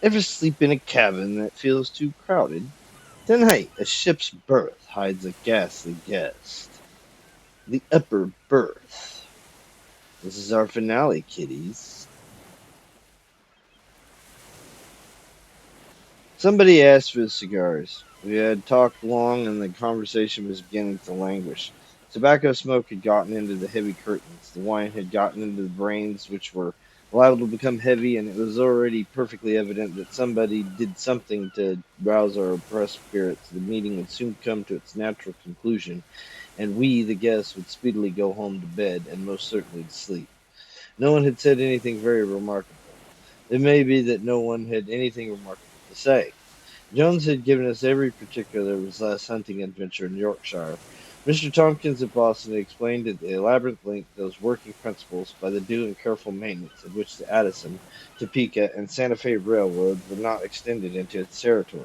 Ever sleep in a cabin that feels too crowded? Tonight, a ship's berth hides a ghastly guest. The upper berth. This is our finale, kiddies. Somebody asked for the cigars. We had talked long and the conversation was beginning to languish. Tobacco smoke had gotten into the heavy curtains. The wine had gotten into the brains, which were liable to become heavy, and it was already perfectly evident that somebody did something to rouse our oppressed spirits. The meeting would soon come to its natural conclusion, and we, the guests, would speedily go home to bed and most certainly to sleep. No one had said anything very remarkable. It may be that no one had anything remarkable to say. Jones had given us every particular of his last hunting adventure in Yorkshire. Mr. Tompkins of Boston had explained at elaborate length those working principles by the due and careful maintenance of which the Addison, Topeka, and Santa Fe Railroad were not extended into its territory,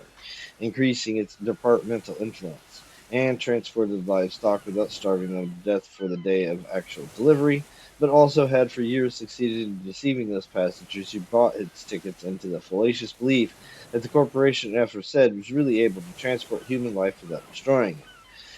increasing its departmental influence, and transported livestock without starving them to death for the day of actual delivery, but also had for years succeeded in deceiving those passengers who bought its tickets into the fallacious belief that the corporation aforesaid was really able to transport human life without destroying it.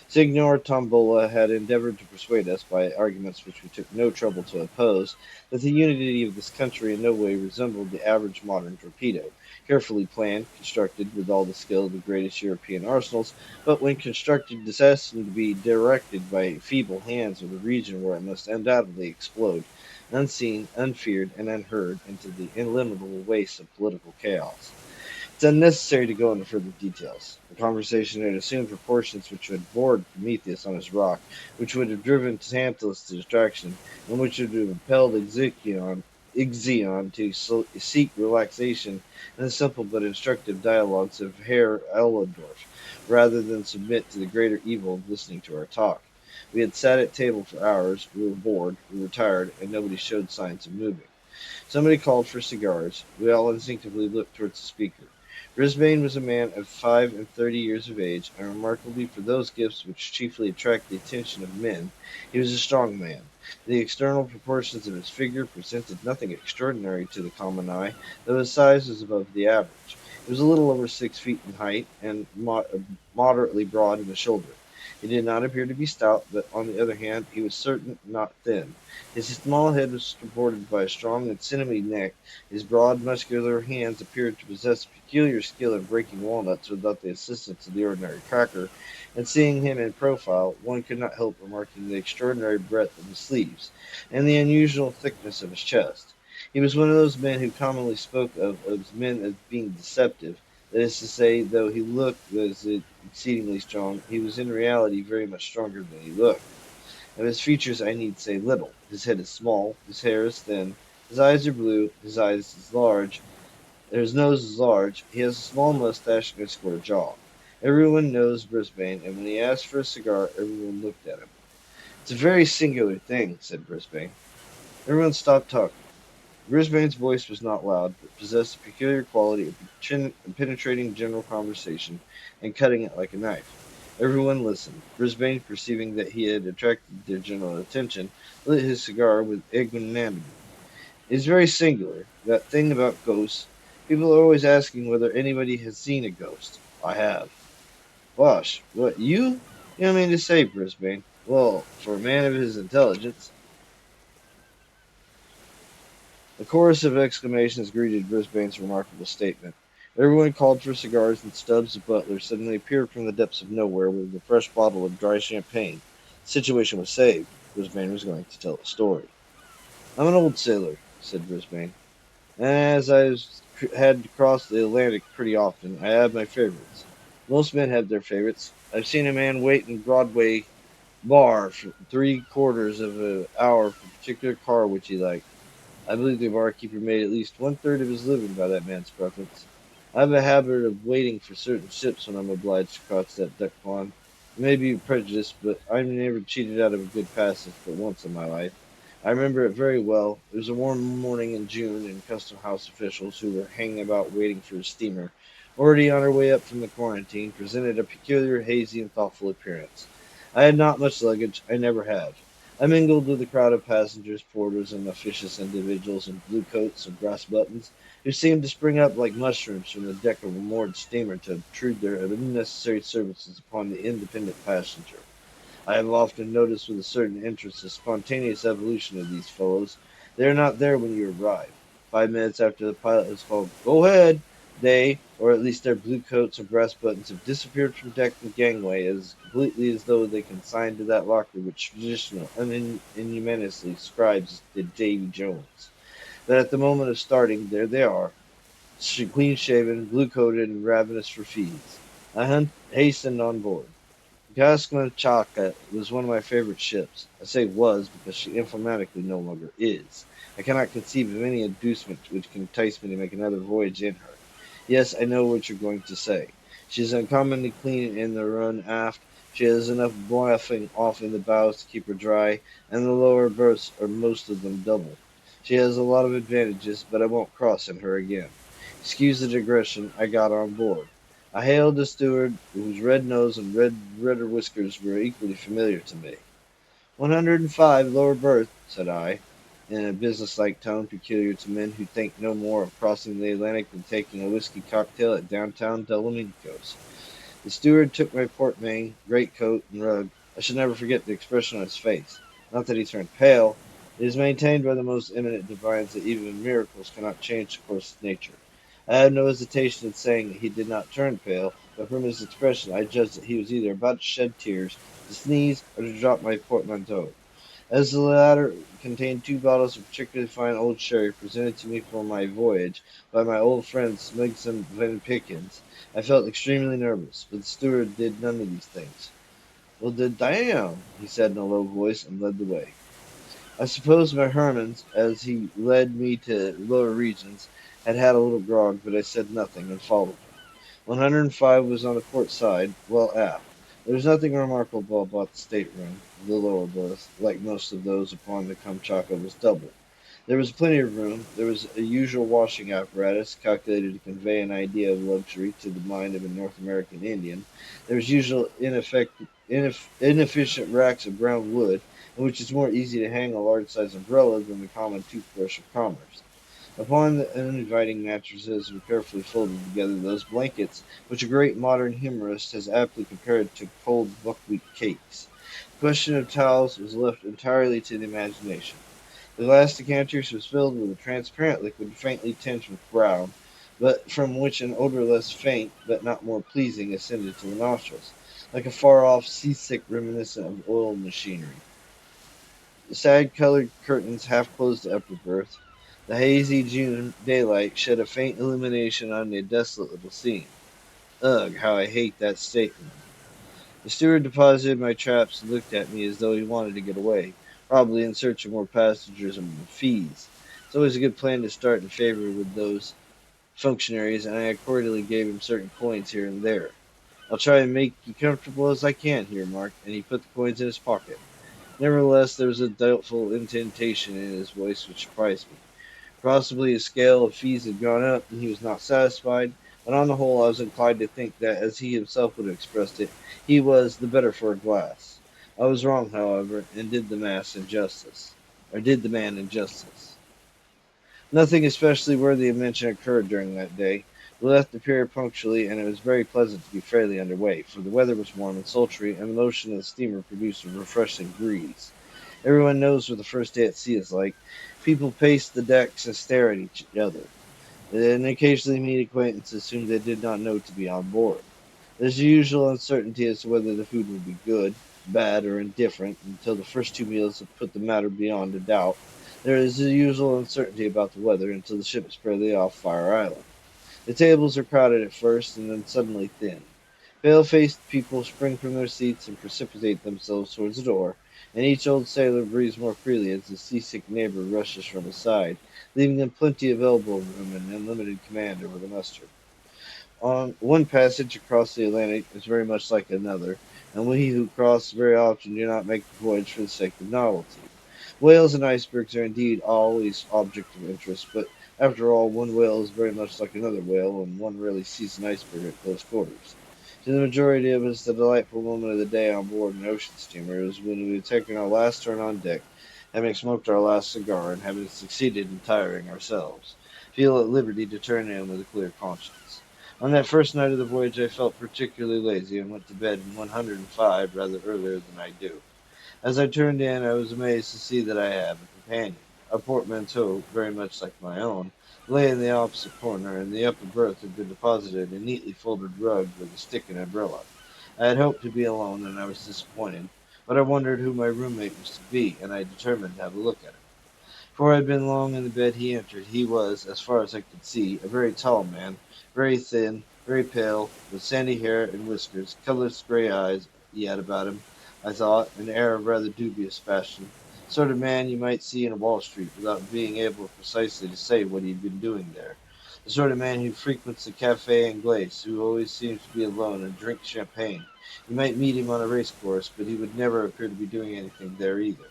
Signor Tombola had endeavored to persuade us, by arguments which we took no trouble to oppose, that the unity of this country in no way resembled the average modern torpedo, carefully planned, constructed with all the skill of the greatest European arsenals, but when constructed destined to be directed by feeble hands of the region where it must undoubtedly explode, unseen, unfeared, and unheard, into the illimitable wastes of political chaos. It's unnecessary to go into further details. The conversation had assumed proportions which would have bored Prometheus on his rock, which would have driven Tantalus to distraction, and which would have impelled Ixion to seek relaxation in the simple but instructive dialogues of Herr Elendorf, rather than submit to the greater evil of listening to our talk. We had sat at table for hours, we were bored, we were tired, and nobody showed signs of moving. Somebody called for cigars. We all instinctively looked towards the speaker. Brisbane was a man of 35 years of age, and remarkably for those gifts which chiefly attract the attention of men, he was a strong man. The external proportions of his figure presented nothing extraordinary to the common eye, though his size was above the average. He was a little over 6 feet in height, and moderately broad in the shoulder. He did not appear to be stout, but on the other hand, he was certain not thin. His small head was supported by a strong and sinewy neck. His broad, muscular hands appeared to possess peculiar skill in breaking walnuts without the assistance of the ordinary cracker, and seeing him in profile, one could not help remarking the extraordinary breadth of his sleeves, and the unusual thickness of his chest. He was one of those men who commonly spoke of men as being deceptive. That is to say, though he looked as exceedingly strong, he was in reality very much stronger than he looked. Of his features I need say little. His head is small, his hair is thin, his eyes are blue, his nose is large, he has a small mustache and a square jaw. Everyone knows Brisbane, and when he asked for a cigar, everyone looked at him. It's a very singular thing, said Brisbane. Everyone stopped talking. Brisbane's voice was not loud, but possessed a peculiar quality of penetrating general conversation and cutting it like a knife. Everyone listened. Brisbane, perceiving that he had attracted their general attention, lit his cigar with equanimity. It's very singular, that thing about ghosts. People are always asking whether anybody has seen a ghost. I have. Bosh, what, you? You don't mean to say, Brisbane. Well, for a man of his intelligence. A chorus of exclamations greeted Brisbane's remarkable statement. Everyone called for cigars, and Stubbs, the butler, suddenly appeared from the depths of nowhere with a fresh bottle of dry champagne. The situation was saved. Brisbane was going to tell a story. I'm an old sailor, said Brisbane. As I've had to cross the Atlantic pretty often, I have my favorites. Most men have their favorites. I've seen a man wait in Broadway bar for 3/4 of an hour for a particular car which he liked. I believe the barkeeper made at least 1/3 of his living by that man's preference. I have a habit of waiting for certain ships when I'm obliged to cross that duck pond. It may be prejudice, but I never cheated out of a good passage but once in my life. I remember it very well. It was a warm morning in June, and custom house officials who were hanging about waiting for a steamer, already on her way up from the quarantine, presented a peculiar, hazy, and thoughtful appearance. I had not much luggage. I never have. I mingled with the crowd of passengers, porters, and officious individuals in blue coats and brass buttons, who seemed to spring up like mushrooms from the deck of a moored steamer to obtrude their unnecessary services upon the independent passenger. I have often noticed with a certain interest the spontaneous evolution of these fellows. They are not there when you arrive. 5 minutes after the pilot has called, "Go ahead," they, or at least their blue coats and brass buttons, have disappeared from deck and gangway as completely as though they consigned to that locker which traditional unanimously describes as Davy Jones. But at the moment of starting, there they are, clean shaven, blue coated, and ravenous for fees. Hastened on board. Chaka was one of my favorite ships. I say was because she informatically no longer is. I cannot conceive of any inducement which can entice me to make another voyage in her. Yes, I know what you're going to say. She is uncommonly clean in the run aft. She has enough bluffing off in the bows to keep her dry, and the lower berths are most of them double. She has a lot of advantages, but I won't cross in her again. Excuse the digression. I got on board. I hailed the steward, whose red nose and redder whiskers were equally familiar to me. 105, lower berth, said I, in a businesslike tone peculiar to men who think no more of crossing the Atlantic than taking a whiskey cocktail at downtown Delamico's. The steward took my portmanteau, greatcoat, and rug. I shall never forget the expression on his face. Not that he turned pale. It is maintained by the most eminent divines that even miracles cannot change the course of nature. I had no hesitation in saying that he did not turn pale, but from his expression I judged that he was either about to shed tears, to sneeze, or to drop my portmanteau. As the latter contained 2 bottles of particularly fine old sherry presented to me for my voyage by my old friend Smigson Van Pickens, I felt extremely nervous, but the steward did none of these things. "Well, damn," he said in a low voice, and led the way. I suppose my Hermans, as he led me to lower regions, had had a little grog, but I said nothing, and followed him. 105 was on the port side, well aft. There was nothing remarkable about the stateroom. The lower berth, like most of those upon the Kamchatka, was double. There was plenty of room. There was a usual washing apparatus, calculated to convey an idea of luxury to the mind of a North American Indian. There was usual inefficient racks of brown wood, in which it's more easy to hang a large-sized umbrella than the common toothbrush of commerce. Upon the uninviting mattresses were carefully folded together those blankets which a great modern humorist has aptly compared to cold buckwheat cakes. The question of towels was left entirely to the imagination. The glass decanters was filled with a transparent liquid faintly tinged with brown, but from which an odor less faint but not more pleasing ascended to the nostrils, like a far-off seasick reminiscent of oiled machinery. The sad-colored curtains half closed the upper berth. The hazy June daylight shed a faint illumination on the desolate little scene. Ugh, how I hate that stateroom. The steward deposited my traps and looked at me as though he wanted to get away, probably in search of more passengers and more fees. It's always a good plan to start in favor with those functionaries, and I accordingly gave him certain coins here and there. "I'll try and make you comfortable as I can," he remarked, and he put the coins in his pocket. Nevertheless, there was a doubtful intonation in his voice which surprised me. Possibly his scale of fees had gone up, and he was not satisfied, but on the whole I was inclined to think that, as he himself would have expressed it, he was "the better for a glass." I was wrong, however, and did the man injustice. Nothing especially worthy of mention occurred during that day. We left the pier punctually, and it was very pleasant to be fairly under way, for the weather was warm and sultry, and the motion of the steamer produced a refreshing breeze. Everyone knows what the first day at sea is like. People pace the decks and stare at each other, and occasionally meet acquaintances whom they did not know to be on board. There's the usual uncertainty as to whether the food will be good, bad, or indifferent until the first 2 meals have put the matter beyond a doubt. There is the usual uncertainty about the weather until the ship is fairly off Fire Island. The tables are crowded at first and then suddenly thin. Pale-faced people spring from their seats and precipitate themselves towards the door, and each old sailor breathes more freely as his seasick neighbor rushes from his side, leaving them plenty of elbow room and unlimited command over the mustard. On one passage across the Atlantic is very much like another, and we who cross very often do not make the voyage for the sake of novelty. Whales and icebergs are indeed always objects of interest, but after all, one whale is very much like another whale, and one rarely sees an iceberg at close quarters. To the majority of us, the delightful moment of the day on board an ocean steamer was when we had taken our last turn on deck, having smoked our last cigar, and having succeeded in tiring ourselves, feel at liberty to turn in with a clear conscience. On that first night of the voyage, I felt particularly lazy and went to bed in 105 rather earlier than I do. As I turned in, I was amazed to see that I have a companion. A portmanteau, very much like my own, lay in the opposite corner, and the upper berth had been deposited a neatly folded rug with a stick and umbrella. I had hoped to be alone, and I was disappointed, but I wondered who my roommate was to be, and I determined to have a look at him. Before I had been long in the bed he entered. He was, as far as I could see, a very tall man, very thin, very pale, with sandy hair and whiskers, colorless gray eyes. He had about him, I thought, an air of rather dubious fashion, the sort of man you might see in Wall Street without being able precisely to say what he had been doing there. The sort of man who frequents the Cafe Anglais, who always seems to be alone and drinks champagne. You might meet him on a race course, but he would never appear to be doing anything there either.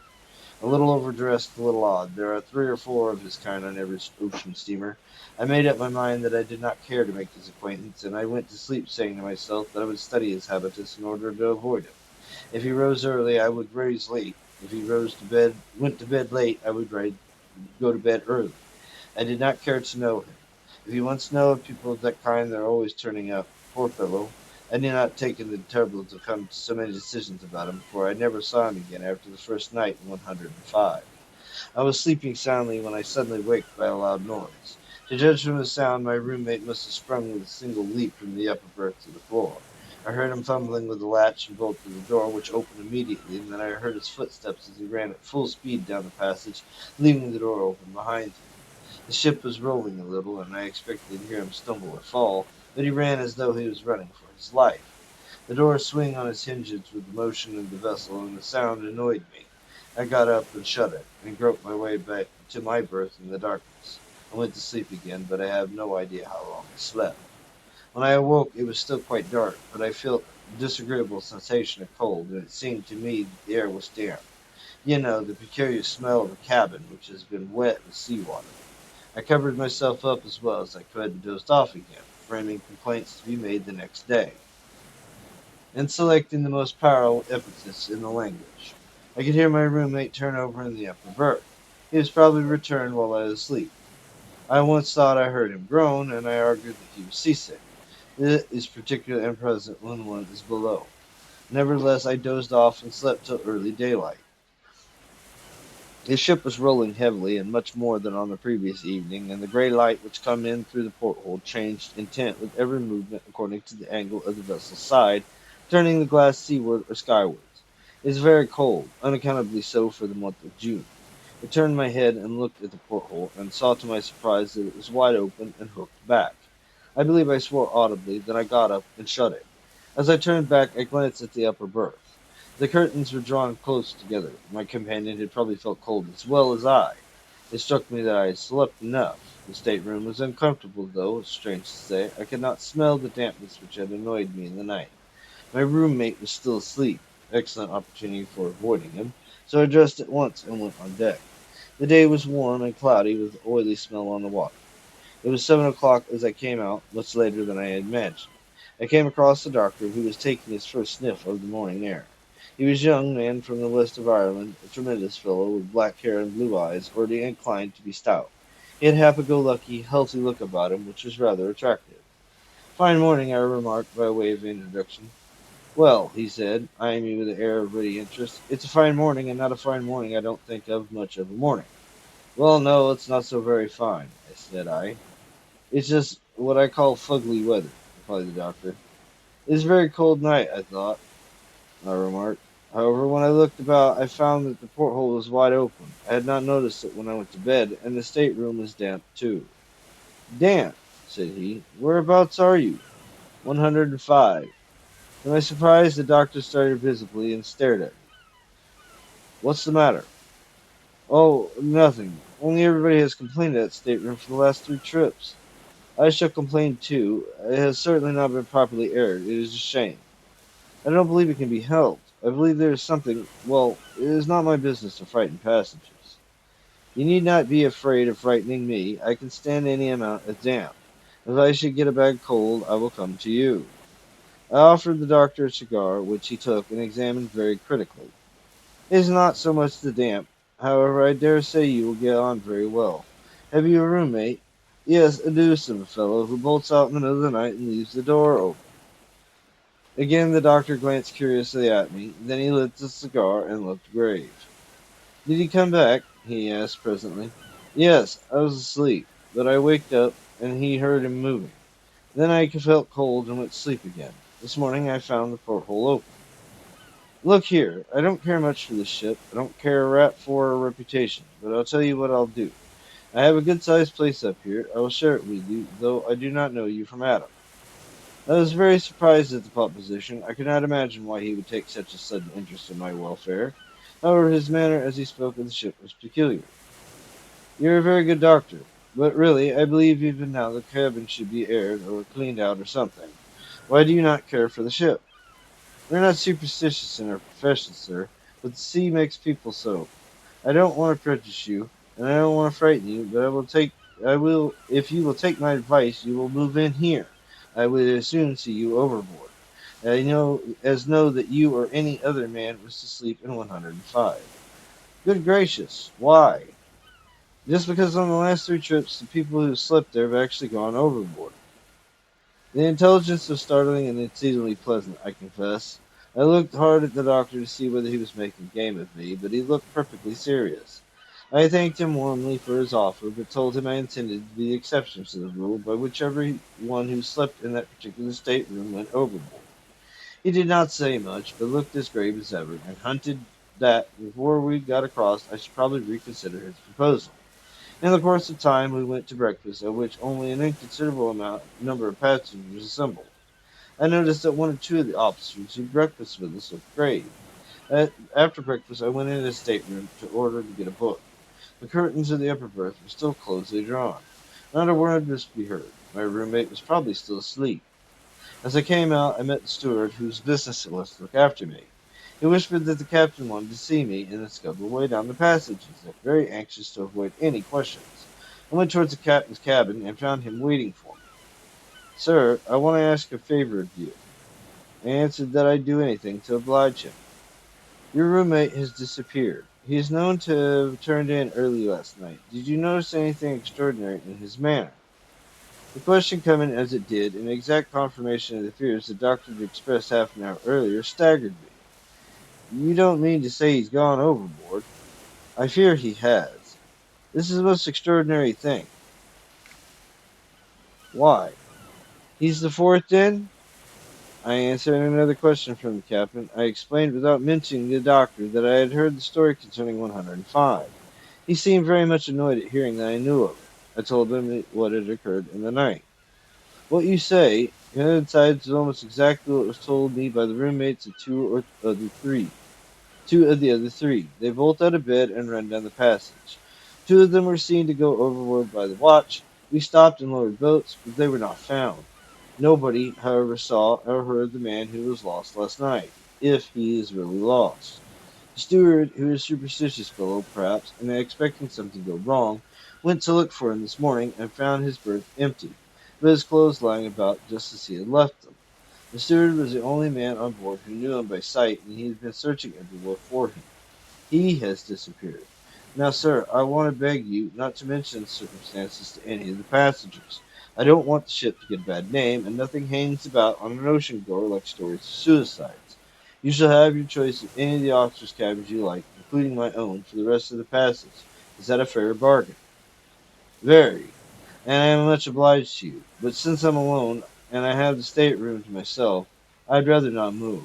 A little overdressed, a little odd. There are three or four of his kind on every ocean steamer. I made up my mind that I did not care to make his acquaintance, and I went to sleep saying to myself that I would study his habitus in order to avoid him. If he rose early, I would rise late. If he went to bed late, I would go to bed early. I did not care to know him. If you once know of people of that kind, they're always turning up. Poor fellow. I did not take the trouble to come to so many decisions about him, for I never saw him again after the first night in 105. I was sleeping soundly when I suddenly waked by a loud noise. To judge from the sound, my roommate must have sprung with a single leap from the upper berth to the floor. I heard him fumbling with the latch and bolt of the door, which opened immediately, and then I heard his footsteps as he ran at full speed down the passage, leaving the door open behind him. The ship was rolling a little, and I expected to hear him stumble or fall, but he ran as though he was running for his life. The door swung on its hinges with the motion of the vessel, and the sound annoyed me. I got up and shut it, and groped my way back to my berth in the darkness. I went to sleep again, but I have no idea how long I slept. When I awoke, it was still quite dark, but I felt a disagreeable sensation of cold, and it seemed to me that the air was damp. You know, the peculiar smell of a cabin which has been wet with sea water. I covered myself up as well as I could and dozed off again, framing complaints to be made the next day, and selecting the most powerful epithets in the language. I could hear my roommate turn over in the upper berth. He was probably returned while I was asleep. I once thought I heard him groan, and I argued that he was seasick. It is particularly unpleasant when one is below. Nevertheless, I dozed off and slept till early daylight. The ship was rolling heavily, and much more than on the previous evening, and the gray light which came in through the porthole changed in tint with every movement according to the angle of the vessel's side, turning the glass seaward or skywards. It is very cold, unaccountably so for the month of June. I turned my head and looked at the porthole, and saw to my surprise that it was wide open and hooked back. I believe I swore audibly, then I got up and shut it. As I turned back, I glanced at the upper berth. The curtains were drawn close together. My companion had probably felt cold as well as I. It struck me that I had slept enough. The stateroom was uncomfortable, though, strange to say. I could not smell the dampness which had annoyed me in the night. My roommate was still asleep. Excellent opportunity for avoiding him, so I dressed at once and went on deck. The day was warm and cloudy, with an oily smell on the water. It was 7 o'clock as I came out, much later than I had imagined. I came across the doctor, who was taking his first sniff of the morning air. He was a young man from the west of Ireland, a tremendous fellow, with black hair and blue eyes, already inclined to be stout. He had a happy-go-lucky, healthy look about him, which was rather attractive. "Fine morning," I remarked by way of introduction. "Well," he said, eyeing me with an air of ready interest, "it's a fine morning, and not a fine morning I don't think of much of a morning." "Well, no, it's not so very fine," said I. "It's just what I call fugly weather," replied the doctor. "It's a very cold night, I thought," I remarked. However, when I looked about, I found that the porthole was wide open. I had not noticed it when I went to bed, and the stateroom was damp, too. "Damp," said he. "Whereabouts are you?" 105. To my surprise, the doctor started visibly and stared at me. "What's the matter?" "Oh, nothing. Only everybody has complained of that stateroom for the last 3 trips. I shall complain too. It has certainly not been properly aired. It is a shame. I don't believe it can be helped. I believe there is something. Well, it is not my business to frighten passengers. You need not be afraid of frightening me. I can stand any amount of damp. If I should get a bad cold, I will come to you." I offered the doctor a cigar, which he took and examined very critically. It is not so much the damp. However, I dare say you will get on very well. Have you a roommate? Yes, a deuce of a fellow who bolts out in the middle of the night and leaves the door open. Again the doctor glanced curiously at me, then he lit the cigar and looked grave. Did he come back? He asked presently. Yes, I was asleep, but I waked up and he heard him moving. Then I felt cold and went to sleep again. This morning I found the porthole open. Look here, I don't care much for this ship. I don't care a rap for a reputation, but I'll tell you what I'll do. I have a good-sized place up here. I will share it with you, though I do not know you from Adam. I was very surprised at the proposition. I could not imagine why he would take such a sudden interest in my welfare. However, his manner as he spoke of the ship was peculiar. You're a very good doctor, but really, I believe even now the cabin should be aired or cleaned out or something. Why do you not care for the ship? We're not superstitious in our profession, sir, but the sea makes people so. I don't want to prejudice you, and I don't want to frighten you, but if you will take my advice, you will move in here. I would as soon see you overboard. Know that you or any other man was to sleep in 105. Good gracious, why? Just because on the last three trips, the people who slept there have actually gone overboard. The intelligence was startling and exceedingly pleasant, I confess. I looked hard at the doctor to see whether he was making game of me, but he looked perfectly serious. I thanked him warmly for his offer, but told him I intended to be the exception to the rule by which every one who slept in that particular stateroom went overboard. He did not say much, but looked as grave as ever, and hinted that before we got across I should probably reconsider his proposal. In the course of time we went to breakfast, at which only an inconsiderable number of passengers assembled. I noticed that one or two of the officers who breakfasted with us looked grave. After breakfast I went into the stateroom to order to get a book. The curtains of the upper berth were still closely drawn. Not a word was to be heard. My roommate was probably still asleep. As I came out, I met the steward, whose business it was to look after me. He whispered that the captain wanted to see me, and then scuttled away down the passage, as if very anxious to avoid any questions. I went towards the captain's cabin and found him waiting for me. Sir, I want to ask a favor of you. I answered that I'd do anything to oblige him. Your roommate has disappeared. He is known to have turned in early last night. Did you notice anything extraordinary in his manner? The question coming as it did, in exact confirmation of the fears the doctor had expressed half an hour earlier, staggered me. You don't mean to say he's gone overboard? I fear he has. This is a most extraordinary thing. Why? He's the fourth, then? I answered another question from the captain. I explained without mentioning the doctor that I had heard the story concerning 105. He seemed very much annoyed at hearing that I knew of it. I told him what had occurred in the night. What you say coincides with almost exactly what was told me by the roommates of two of the other three. They bolt out of bed and run down the passage. Two of them were seen to go overboard by the watch. We stopped and lowered boats, but they were not found. Nobody, however, saw or heard the man who was lost last night, if he is really lost. The steward, who is a superstitious fellow, perhaps, and expecting something to go wrong, went to look for him this morning and found his berth empty, but his clothes lying about just as he had left them. The steward was the only man on board who knew him by sight, and he has been searching everywhere for him. He has disappeared. Now, sir, I want to beg you not to mention the circumstances to any of the passengers. I don't want the ship to get a bad name, and nothing hangs about on an ocean goer like stories of suicides. You shall have your choice of any of the officers' cabins you like, including my own, for the rest of the passage. Is that a fair bargain? Very, and I am much obliged to you. But since I'm alone, and I have the stateroom to myself, I'd rather not move.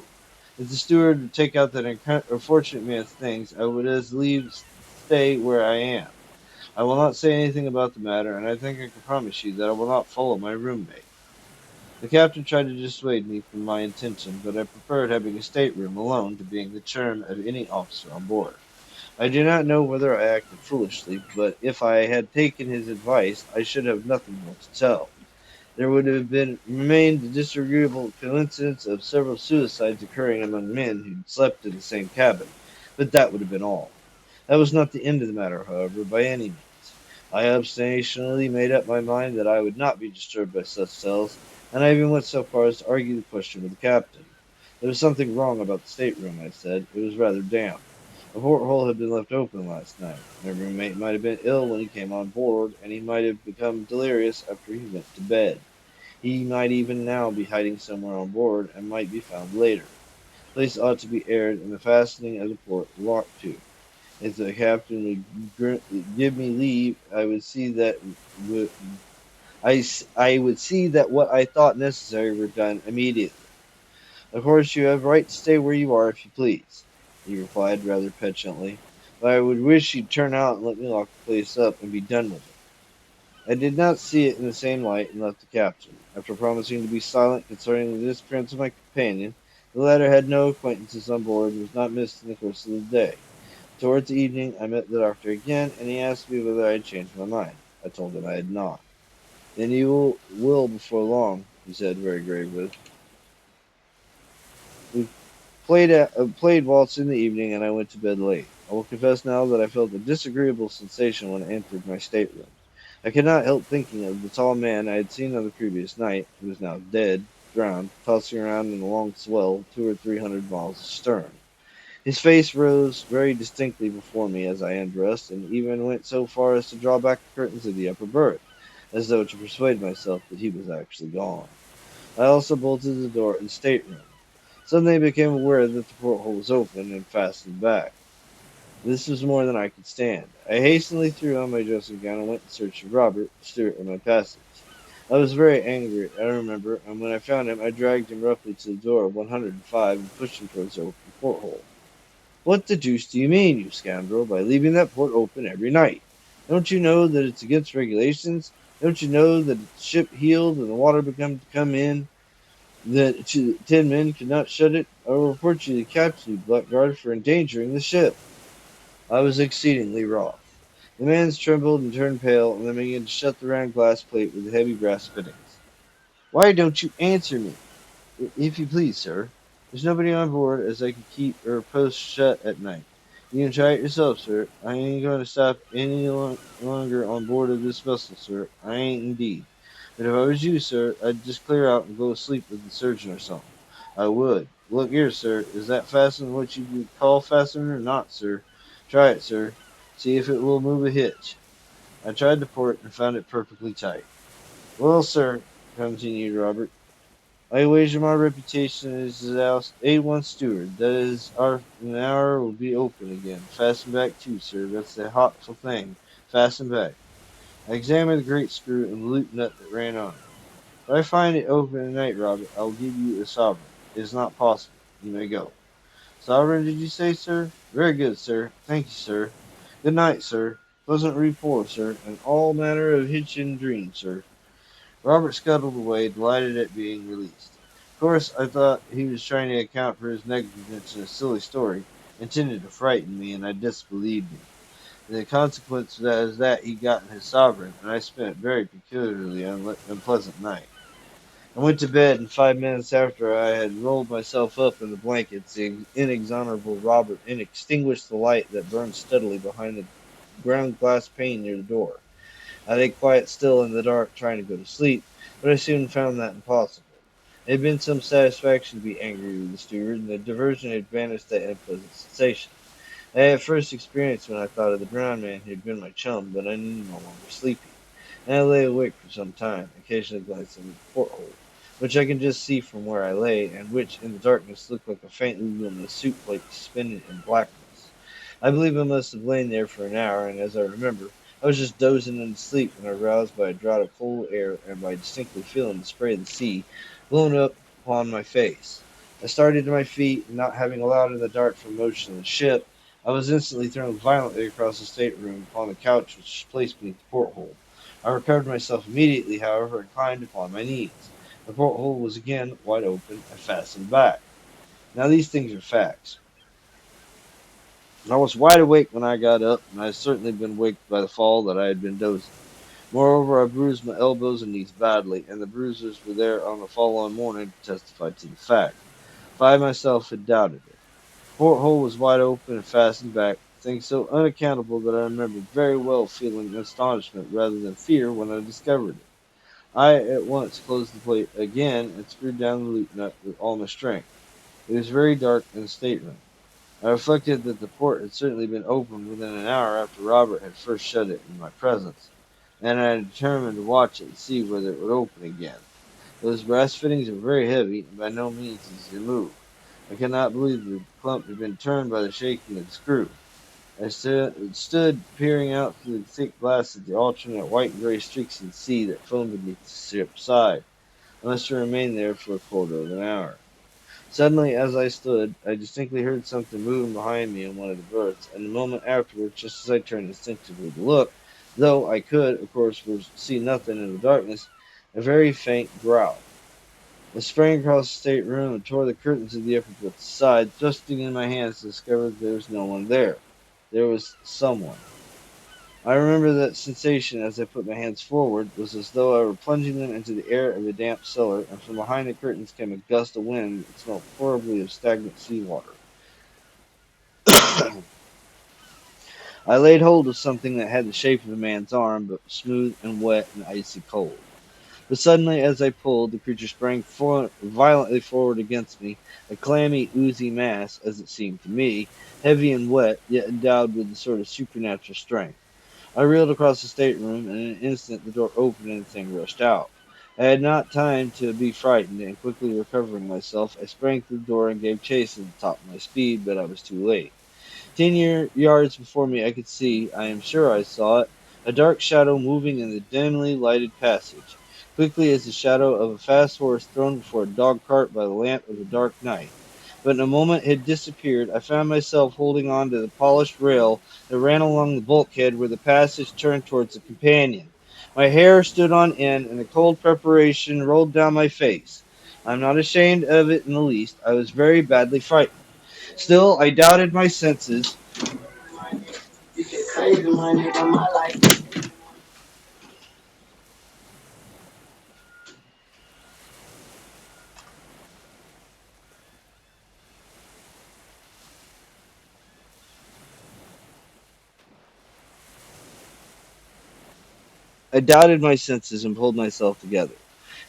If the steward would take out that unfortunate man's things, I would as leave stay where I am. I will not say anything about the matter, and I think I can promise you that I will not follow my roommate. The captain tried to dissuade me from my intention, but I preferred having a stateroom alone to being the term of any officer on board. I do not know whether I acted foolishly, but if I had taken his advice, I should have nothing more to tell. There would have remained the disagreeable coincidence of several suicides occurring among men who slept in the same cabin, but that would have been all. That was not the end of the matter, however, by any means. I obstinately made up my mind that I would not be disturbed by such tales, and I even went so far as to argue the question with the captain. There was something wrong about the stateroom, I said. It was rather damp. A porthole had been left open last night. My roommate might have been ill when he came on board, and he might have become delirious after he went to bed. He might even now be hiding somewhere on board and might be found later. The place ought to be aired and the fastening of the port locked to. If the captain would give me leave, I would see that what I thought necessary were done immediately. Of course, you have a right to stay where you are if you please, he replied rather petulantly, but I would wish you'd turn out and let me lock the place up and be done with it. I did not see it in the same light and left the captain. After promising to be silent concerning the disappearance of my companion, the latter had no acquaintances on board and was not missed in the course of the day. Towards evening, I met the doctor again, and he asked me whether I had changed my mind. I told him I had not. Then you will before long, he said very gravely. We played waltz in the evening, and I went to bed late. I will confess now that I felt a disagreeable sensation when I entered my stateroom. I could not help thinking of the tall man I had seen on the previous night, who was now dead, drowned, tossing around in a long swell 200 or 300 miles astern. His face rose very distinctly before me as I undressed, and even went so far as to draw back the curtains of the upper berth, as though to persuade myself that he was actually gone. I also bolted the door of the stateroom. Suddenly I became aware that the porthole was open and fastened back. This was more than I could stand. I hastily threw on my dressing gown and went in search of Robert, the steward of my passage. I was very angry, I remember, and when I found him, I dragged him roughly to the door of 105 and pushed him towards the open porthole. What the deuce do you mean, you scoundrel, by leaving that port open every night? Don't you know that it's against regulations? Don't you know that if the ship heeled and the water began to come in, that 10 men could not shut it? I will report you to the captain, you blackguard, for endangering the ship. I was exceedingly wroth. The man trembled and turned pale, and then began to shut the round glass plate with the heavy brass fittings. Why don't you answer me? If you please, sir. There's nobody on board as I could keep or post shut at night. You can try it yourself, sir. I ain't going to stop any longer on board of this vessel, sir. I ain't indeed. But if I was you, sir, I'd just clear out and go to sleep with the surgeon or something. I would. Look here, sir. Is that fastened what you would call fastened or not, sir? Try it, sir. See if it will move a hitch. I tried the port and found it perfectly tight. Well, sir, continued Robert, I wager my reputation as the A1 steward. That is, an hour will be open again. Fasten back too, sir. That's the hotful thing. Fasten back. I examined the great screw and the loop nut that ran on it. If I find it open at night, Robert, I will give you a sovereign. It is not possible. You may go. Sovereign, did you say, sir? Very good, sir. Thank you, sir. Good night, sir. Pleasant report, sir, and all manner of hitchin' dreams, sir. Robert scuttled away, delighted at being released. Of course, I thought he was trying to account for his negligence in a silly story, intended to frighten me, and I disbelieved him. The consequence was that he got his sovereign, and I spent a very peculiarly unpleasant night. I went to bed, and 5 minutes after I had rolled myself up in the blankets, the inexorable Robert extinguished the light that burned steadily behind the ground glass pane near the door. I lay quite still in the dark, trying to go to sleep, but I soon found that impossible. It had been some satisfaction to be angry with the steward, and the diversion had banished that unpleasant sensation. I had first experienced when I thought of the drowned man who had been my chum, but I knew no longer sleepy, and I lay awake for some time, occasionally glancing at the porthole, which I could just see from where I lay, and which in the darkness looked like a faintly luminous soup plate suspended in blackness. I believe I must have lain there for an hour, and as I remember, I was just dozing into sleep when I roused by a draught of cold air and by distinctly feeling the spray of the sea blown up upon my face. I started to my feet, and not having allowed in the dark for motion of the ship, I was instantly thrown violently across the stateroom upon the couch which was placed beneath the porthole. I recovered myself immediately, however, and climbed upon my knees. The porthole was again wide open and fastened back. Now these things are facts. I was wide awake when I got up, and I had certainly been waked by the fall that I had been dozing. Moreover, I bruised my elbows and knees badly, and the bruises were there on the following morning to testify to the fact. If I myself had doubted it. The porthole was wide open and fastened back, a thing so unaccountable that I remember very well feeling astonishment rather than fear when I discovered it. I at once closed the plate again and screwed down the loop nut with all my strength. It was very dark in the stateroom. I reflected that the port had certainly been opened within an hour after Robert had first shut it in my presence, and I had determined to watch it and see whether it would open again. Those brass fittings were very heavy and by no means easy to move. I could not believe the clump had been turned by the shaking of the screw. I stood peering out through the thick glass at the alternate white and gray streaks of the sea that foamed beneath the ship's side. I must have remained there for a quarter of an hour. Suddenly, as I stood, I distinctly heard something moving behind me in one of the berths, and a moment afterwards, just as I turned instinctively to look, though I could, of course, see nothing in the darkness, a very faint growl. I sprang across the stateroom and tore the curtains of the upper berth aside, thrusting in my hands to discover that there was no one there. There was someone. I remember that sensation as I put my hands forward was as though I were plunging them into the air of a damp cellar, and from behind the curtains came a gust of wind that smelled horribly of stagnant seawater. I laid hold of something that had the shape of a man's arm, but was smooth and wet and icy cold. But suddenly, as I pulled, the creature sprang violently forward against me, a clammy, oozy mass, as it seemed to me, heavy and wet, yet endowed with a sort of supernatural strength. I reeled across the stateroom, and in an instant the door opened and the thing rushed out. I had not time to be frightened, and quickly recovering myself, I sprang through the door and gave chase at the top of my speed, but I was too late. 10 yards before me I could see, I am sure I saw it, a dark shadow moving in the dimly lighted passage, quickly as the shadow of a fast horse thrown before a dog cart by the lamp of a dark night. But in a moment it had disappeared. I found myself holding on to the polished rail that ran along the bulkhead where the passage turned towards the companion. My hair stood on end, and the cold perspiration rolled down my face. I'm not ashamed of it in the least. I was very badly frightened. Still, I doubted my senses. And pulled myself together.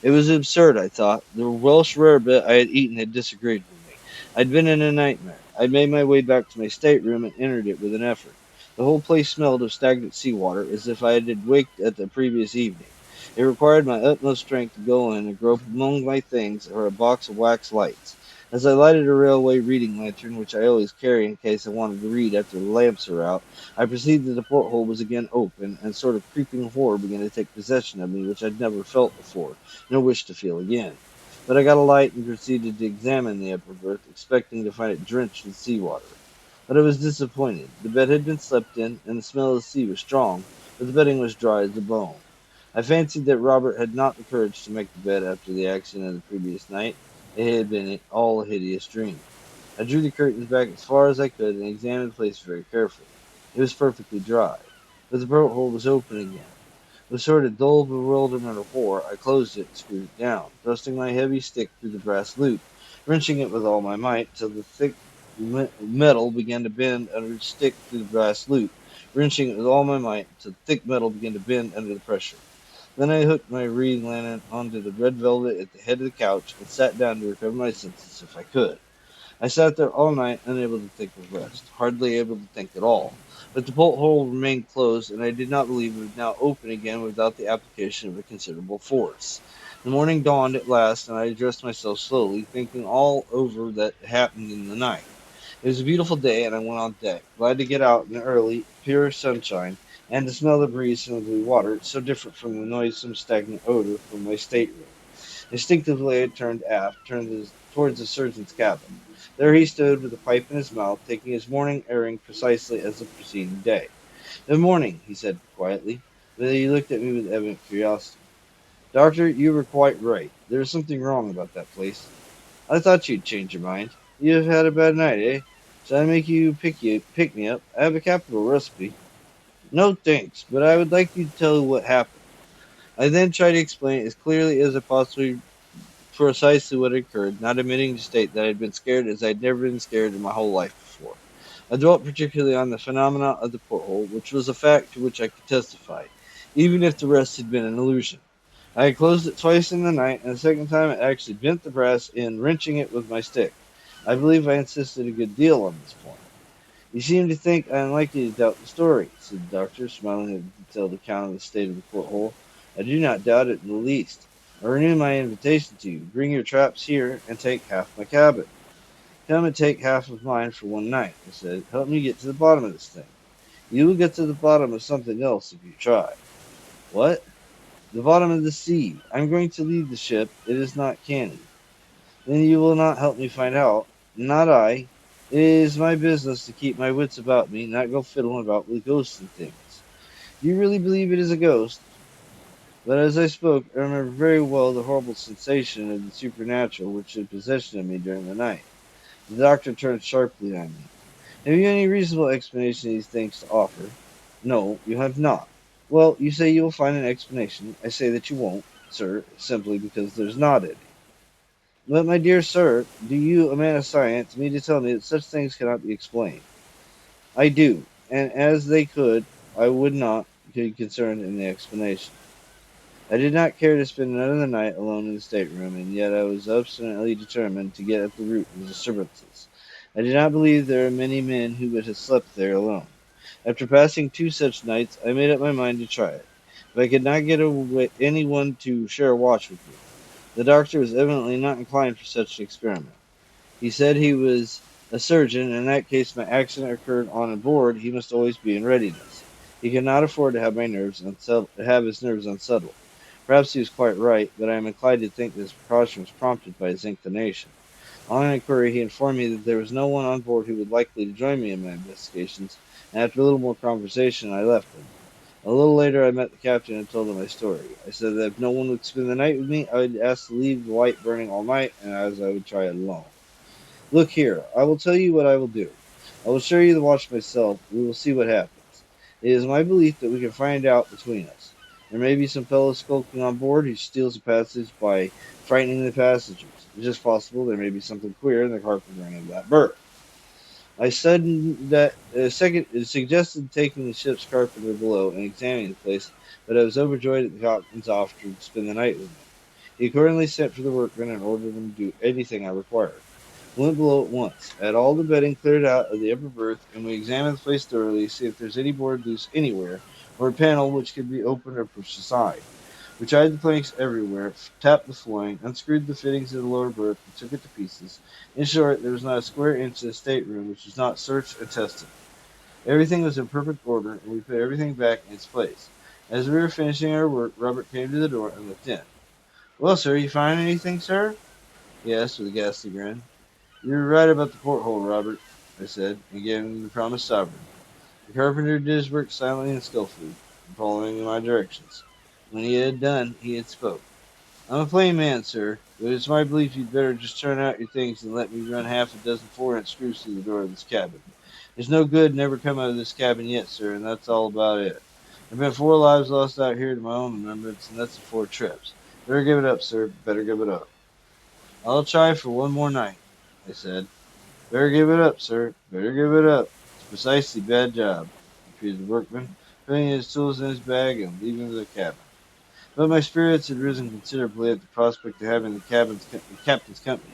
It was absurd, I thought. The Welsh rarebit I had eaten had disagreed with me. I'd been in a nightmare. I'd made my way back to my stateroom and entered it with an effort. The whole place smelled of stagnant seawater, as if I had waked at the previous evening. It required my utmost strength to go in and grope among my things for a box of wax lights. As I lighted a railway reading lantern, which I always carry in case I wanted to read after the lamps are out, I perceived that the porthole was again open, and a sort of creeping horror began to take possession of me, which I'd never felt before, nor wish to feel again. But I got a light and proceeded to examine the upper berth, expecting to find it drenched with sea water. But I was disappointed. The bed had been slept in, and the smell of the sea was strong, but the bedding was dry as a bone. I fancied that Robert had not the courage to make the bed after the accident of the previous night. It had been all a hideous dream. I drew the curtains back as far as I could and examined the place very carefully. It was perfectly dry, but the porthole was open again. With a sort of dull bewilderment of horror, I closed it and screwed it down, thrusting my heavy stick through the brass loop, wrenching it with all my might till the thick metal began to bend under the stick through the brass loop, wrenching it with all my might till the thick metal began to bend under the pressure. Then I hooked my reading lantern onto the red velvet at the head of the couch and sat down to recover my senses if I could. I sat there all night, unable to think of rest, hardly able to think at all. But the bolt hole remained closed, and I did not believe it would now open again without the application of a considerable force. The morning dawned at last, and I dressed myself slowly, thinking all over that happened in the night. It was a beautiful day, and I went on deck, glad to get out in the early, pure sunshine, and to smell the breeze from the blue water, so different from the noisome, stagnant odor from my stateroom. Instinctively I turned aft, towards the surgeon's cabin. There he stood with a pipe in his mouth, taking his morning airing precisely as the preceding day. "Good morning," he said quietly, but he looked at me with evident curiosity. "Doctor, you were quite right. There is something wrong about that place. I thought you'd change your mind. You have had a bad night, eh? Shall I make pick me up? I have a capital recipe." "No, thanks, but I would like you to tell what happened." I then tried to explain as clearly as I possibly precisely what had occurred, not omitting to state that I had been scared as I had never been scared in my whole life before. I dwelt particularly on the phenomena of the porthole, which was a fact to which I could testify, even if the rest had been an illusion. I had closed it twice in the night, and the second time I actually bent the brass in, wrenching it with my stick. I believe I insisted a good deal on this point. You seem to think I am likely to doubt the story, said the doctor, smiling at the detailed account of the state of the porthole. I do not doubt it in the least. I renew my invitation to you. Bring your traps here and take half my cabin. Come and take half of mine for one night, I said. Help me get to the bottom of this thing. You will get to the bottom of something else if you try. What? The bottom of the sea. I'm going to leave the ship. It is not canny. Then you will not help me find out. Not I. It is my business to keep my wits about me, not go fiddling about with ghosts and things. You really believe it is a ghost? But as I spoke, I remember very well the horrible sensation of the supernatural which had possession of me during the night. The doctor turned sharply on me. Have you any reasonable explanation of these things to offer? No, you have not. Well, you say you will find an explanation. I say that you won't, sir, simply because there's not any. But, my dear sir, do you, a man of science, mean to tell me that such things cannot be explained? I do, and as they could, I would not be concerned in the explanation. I did not care to spend another night alone in the stateroom, and yet I was obstinately determined to get at the root of the disturbances. I did not believe there are many men who would have slept there alone. After passing two such nights, I made up my mind to try it. But I could not get anyone to share a watch with me. The doctor was evidently not inclined for such an experiment. He said he was a surgeon, and in that case my accident occurred on board, he must always be in readiness. He could not afford to have his nerves unsettled. Perhaps he was quite right, but I am inclined to think that his precaution was prompted by his inclination. On inquiry, he informed me that there was no one on board who would likely to join me in my investigations, and after a little more conversation, I left him. A little later, I met the captain and told him my story. I said that if no one would spend the night with me, I would ask to leave the light burning all night, and as I would try it alone. Look here, I will tell you what I will do. I will share you the watch myself. We will see what happens. It is my belief that we can find out between us. There may be some fellow skulking on board who steals a passage by frightening the passengers. It's just possible there may be something queer in the carpentering of that berth. I said that second suggested taking the ship's carpenter below and examining the place, but I was overjoyed at the captain's offer to spend the night with me. He accordingly sent for the workmen and ordered them to do anything I required. We went below at once, had all the bedding cleared out of the upper berth, and we examined the place thoroughly to see if there's any board loose anywhere, or a panel which could be opened or pushed aside. We tried the planks everywhere, tapped the flooring, unscrewed the fittings of the lower berth, and took it to pieces. In short, there was not a square inch of the stateroom which was not searched and tested. Everything was in perfect order, and we put everything back in its place. As we were finishing our work, Robert came to the door and looked in. "Well, sir, you find anything, sir?" he asked with a ghastly grin. "You're right about the porthole, Robert," I said, and gave him the promised sovereign. The carpenter did his work silently and skillfully, following my directions. When he had done, he had spoke. "I'm a plain man, sir, but it's my belief you'd better just turn out your things and let me run half a dozen 4-inch screws through the door of this cabin. There's no good never come out of this cabin yet, sir, and that's all about it. There've been 4 lives lost out here to my own remembrance, and that's in 4 trips. Better give it up, sir, better give it up." "I'll try for one more night," I said. "Better give it up, sir. Better give it up. It's precisely bad job," repeated the workman, putting his tools in his bag and leaving the cabin. But my spirits had risen considerably at the prospect of having the captain's company,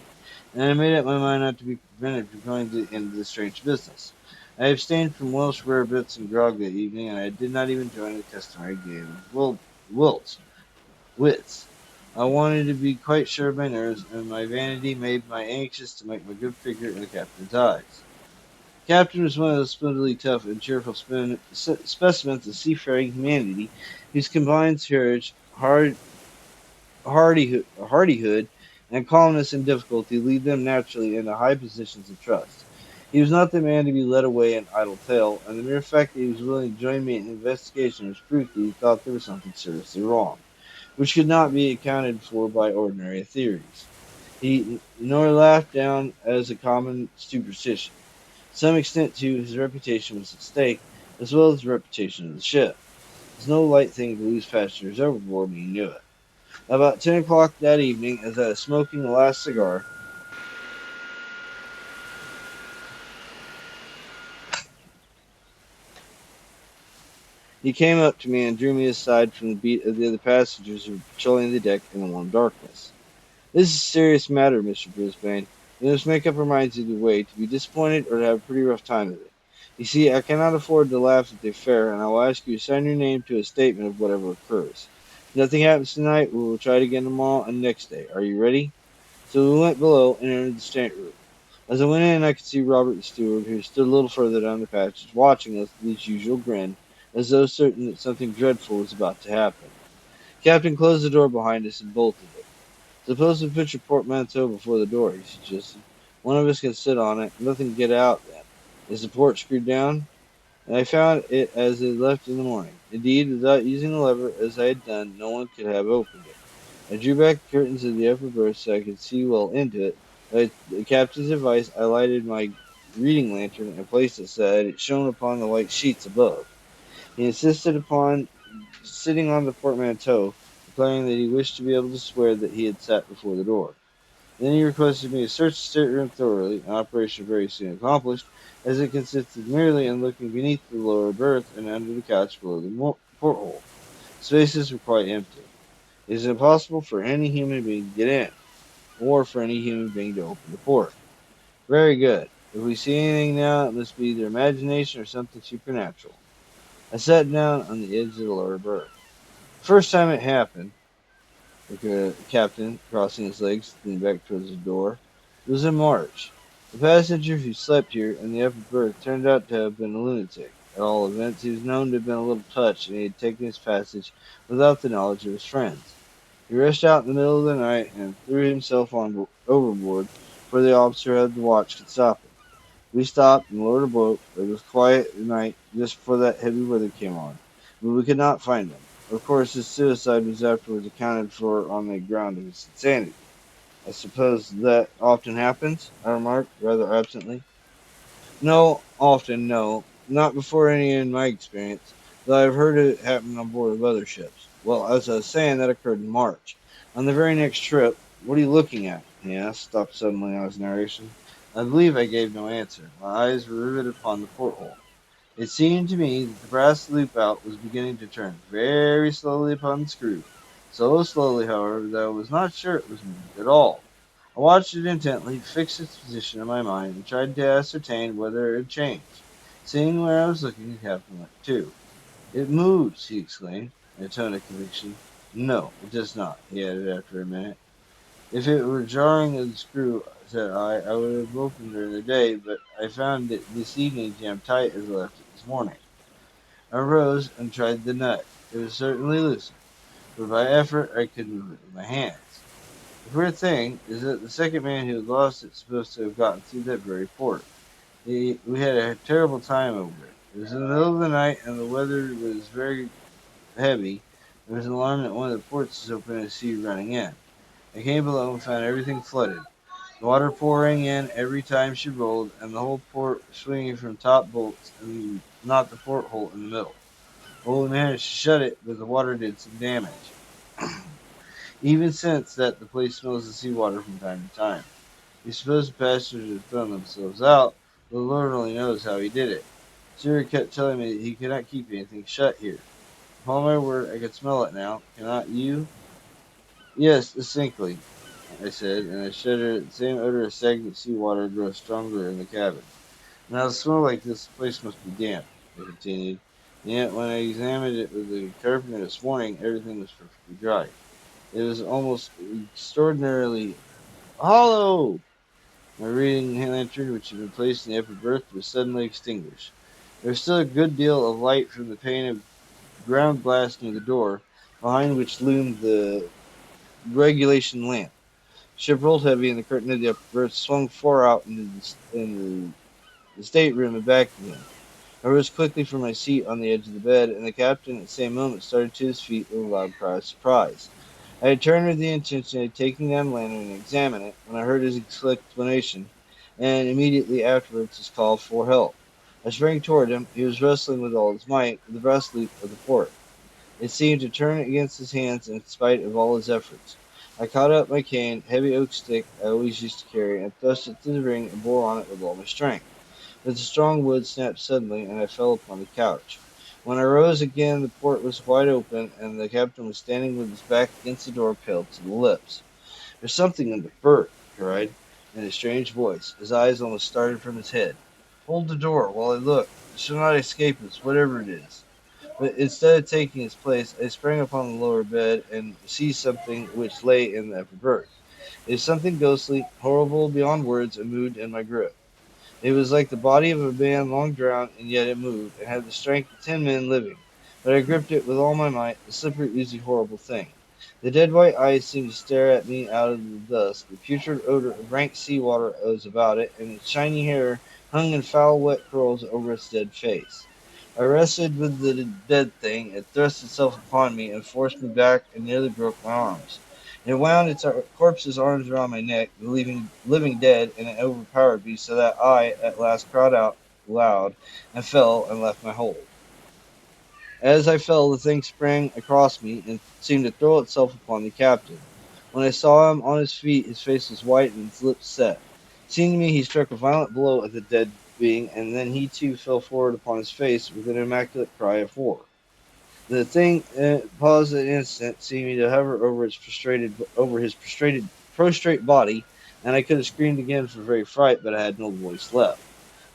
and I made up my mind not to be prevented from going into this strange business. I abstained from Welsh rarebits and grog that evening, and I did not even join the customary game of wilts, wits. I wanted to be quite sure of my nerves, and my vanity made me anxious to make my good figure in the captain's eyes. The captain was one of those splendidly tough and cheerful specimens of seafaring humanity whose combined courage, hardihood, and calmness in difficulty lead them naturally into high positions of trust. He was not the man to be led away in idle tale, and the mere fact that he was willing to join me in an investigation was proof that he thought there was something seriously wrong, which could not be accounted for by ordinary theories. He nor laughed down as a common superstition. To some extent, too, his reputation was at stake, as well as the reputation of the ship. It was no light thing to lose passengers overboard, and he knew it. About 10 o'clock that evening, as I was smoking the last cigar, He came up to me and drew me aside from the beat of the other passengers who were patrolling the deck in the warm darkness. "This is a serious matter, Mr. Brisbane. We must make up our minds either way, to be disappointed or to have a pretty rough time of it. You see, I cannot afford to laugh at the affair, and I will ask you to sign your name to a statement of whatever occurs. If nothing happens tonight, we will try it again tomorrow and next day. Are you ready?" So we went below and entered the stateroom. As I went in, I could see Robert the steward, who stood a little further down the passage, watching us with his usual grin, as though certain that something dreadful was about to happen. The captain closed the door behind us and bolted it. "Suppose we put your portmanteau before the door," he suggested. "One of us can sit on it, and nothing can get out then. Is the port screwed down?" And I found it as I left in the morning. Indeed, without using the lever as I had done, no one could have opened it. I drew back the curtains of the upper berth so I could see well into it. By the captain's advice, I lighted my reading lantern and placed it so that it shone upon the white sheets above. He insisted upon sitting on the portmanteau, declaring that he wished to be able to swear that he had sat before the door. Then he requested me to search the stateroom thoroughly, an operation very soon accomplished, as it consisted merely in looking beneath the lower berth and under the couch below the porthole. Spaces were quite empty. It is impossible for any human being to get in, or for any human being to open the port. Very good. If we see anything now, it must be either imagination or something supernatural. I sat down on the edge of the lower berth. The first time it happened, the captain, crossing his legs, leaned back towards the door. It was in March. The passenger who slept here in the upper berth turned out to have been a lunatic. At all events, he was known to have been a little touched, and he had taken his passage without the knowledge of his friends. He rushed out in the middle of the night and threw himself overboard before the officer who had the watch could stop him. We stopped and lowered a boat. It was quiet at night just before that heavy weather came on, but we could not find him. Of course, his suicide was afterwards accounted for on the ground of his insanity. "I suppose that often happens?" I remarked, rather absently. "No, often, no. Not before any in my experience, though I've heard it happen on board of other ships. Well, as I was saying, that occurred in March. On the very next trip, what are you looking at?" he asked, stopped suddenly on his narration. I believe I gave no answer. My eyes were riveted upon the porthole. It seemed to me that the brass loop-out was beginning to turn very slowly upon the screw. So slowly, however, that I was not sure it was moved at all. I watched it intently, fixed its position in my mind, and tried to ascertain whether it had changed. Seeing where I was looking, the captain went too. "It moves!" he exclaimed, in a tone of conviction. "No, it does not," he added after a minute. "If it were jarring of the screw," said I would have opened during the day, but I found it this evening jammed tight as I left it this morning. I rose and tried the nut. It was certainly loosened, but by effort I could move it with my hands. The queer thing is that the second man who had lost it is supposed to have gotten through that very port. We had a terrible time over it. It was in the middle of the night and the weather was very heavy. There was an alarm that one of the ports was open and a sea running in. I came below and found everything flooded, the water pouring in every time she rolled, and the whole port swinging from top bolts and not the porthole in the middle. Well, we managed to shut it, but the water did some damage. Even since that, the place smells of seawater from time to time. We suppose the passengers have thrown themselves out, but the Lord only knows how he did it. Siri kept telling me that he could not keep anything shut here. Upon my word, I can smell it now. Cannot you? "Yes, distinctly," I said, and I shuddered at the same odor of stagnant seawater grow stronger in the cabin. "Now, to smell like this, the place must be damp," I continued. "And yet, when I examined it with the carpenter this morning, everything was perfectly dry. It was almost extraordinarily hollow." My reading lantern, which had been placed in the upper berth, was suddenly extinguished. There was still a good deal of light from the pane of ground glass near the door, behind which loomed the regulation lamp. The ship rolled heavy, and the curtain of the upper berth swung far out into the stateroom and back again. I rose quickly from my seat on the edge of the bed, and the captain at the same moment started to his feet with a loud cry of surprise. I had turned with the intention of taking down the lantern and examine it, when I heard his exclamation, and immediately afterwards his call for help. I sprang toward him. He was wrestling with all his might with the brass loop of the port. It seemed to turn against his hands in spite of all his efforts. I caught up my cane, heavy oak stick I always used to carry, and thrust it through the ring and bore on it with all my strength. But the strong wood snapped suddenly, and I fell upon the couch. When I rose again, the port was wide open, and the captain was standing with his back against the door, pale to the lips. "There's something in the berth," he cried, in a strange voice. His eyes almost started from his head. "Hold the door while I look. It shall not escape us, whatever it is." But instead of taking its place, I sprang upon the lower bed and seized something which lay in the upper berth. It was something ghostly, horrible beyond words, and moved in my grip. It was like the body of a man long drowned, and yet it moved, and had the strength of 10 men living. But I gripped it with all my might, the slippery, oozy, horrible thing. The dead white eyes seemed to stare at me out of the dusk. The putrid odor of rank sea water was about it, and its shiny hair hung in foul, wet curls over its dead face. I wrestled with the dead thing. It thrust itself upon me and forced me back and nearly broke my arms. It wound its corpse's arms around my neck, leaving living dead, and it overpowered me so that I at last cried out loud and fell and left my hold. As I fell, the thing sprang across me and seemed to throw itself upon the captain. When I saw him on his feet, his face was white and his lips set. Seeing me, he struck a violent blow at the dead being, and then he too fell forward upon his face with an immaculate cry of horror. The thing paused an instant, seeming to hover over his prostrate body, and I could have screamed again for very fright, but I had no voice left.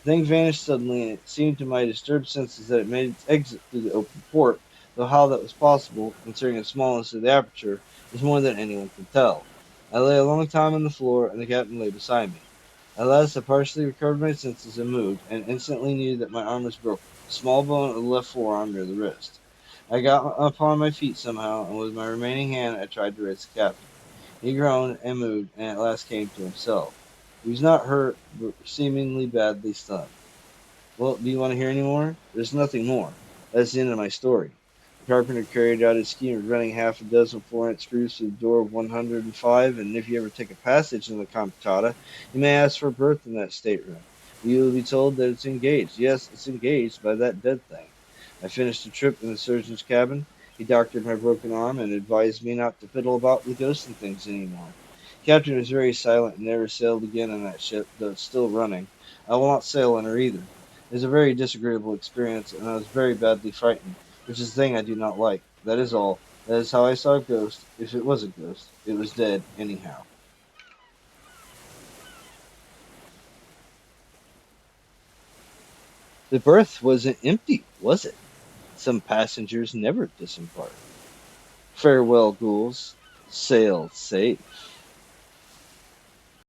The thing vanished suddenly, and it seemed to my disturbed senses that it made its exit through the open port, though how that was possible, considering the smallness of the aperture, was more than anyone could tell. I lay a long time on the floor, and the captain lay beside me. At last I partially recovered my senses and moved, and instantly knew that my arm was broken, a small bone of the left forearm near the wrist. I got upon my feet somehow, and with my remaining hand I tried to raise the captain. He groaned and moved, and at last came to himself. He was not hurt, but seemingly badly stunned. "Well, do you want to hear any more?" "There's nothing more. That's the end of my story." The carpenter carried out his scheme of running half a dozen 4-inch screws through the door of 105, and if you ever take a passage in the Comptata, you may ask for a berth in that stateroom. You will be told that it's engaged. Yes, it's engaged by that dead thing. I finished the trip in the surgeon's cabin. He doctored my broken arm and advised me not to fiddle about with ghosts and things any more. The captain was very silent and never sailed again on that ship, though it's still running. I will not sail on her either. It was a very disagreeable experience, and I was very badly frightened, which is a thing I do not like. That is all. That is how I saw a ghost. If it was a ghost, it was dead anyhow. The berth wasn't empty, was it? Some passengers never disembarked. Farewell, ghouls. Sail safe.